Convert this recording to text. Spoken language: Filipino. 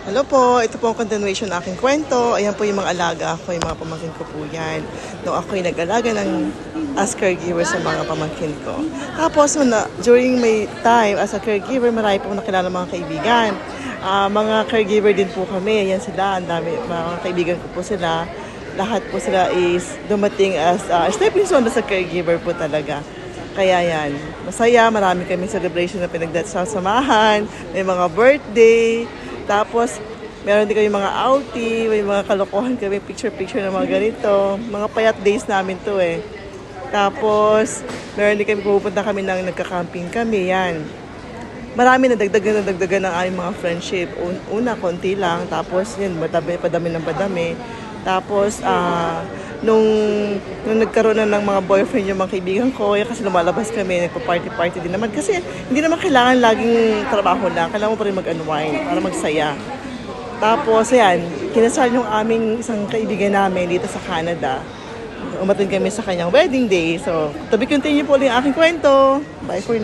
Hello po, ito po ang continuation ng aking kwento. Ayan po yung mga alaga ko, yung mga pamangkin ko po yan. Noong ako'y nag-alaga ng as caregiver sa mga pamangkin ko. Tapos during my time as a caregiver, marami po nakilala mga kaibigan. Mga caregiver din po kami, ayan sila, ang dami, mga kaibigan ko po sila. Lahat po sila is dumating as stepping stone sa caregiver po talaga. Kaya yan, masaya, marami kami celebration na pinagdasamahan, may mga birthday, tapos meron din kami mga outing, may mga kalokohan kami, picture-picture ng mga ganito, mga payat days namin to eh. Tapos, meron din kami pupunta kami nagka-camping kami, yan. Marami nadagdagan ng aming mga friendship. Una, konti lang, tapos yun, padami ng padami. Tapos, nung nagkaroon na ng mga boyfriend yung mga kaibigan ko, kasi lumalabas kami, nagpa-party-party din naman. Kasi hindi naman kailangan laging trabaho lang, kailangan mo pa rin mag-unwind para magsaya. Tapos, ayan, kinasal yung aming isang kaibigan namin dito sa Canada. Umatin kami sa kanyang wedding day. So, to be continue po ulit yung aking kwento. Bye for now.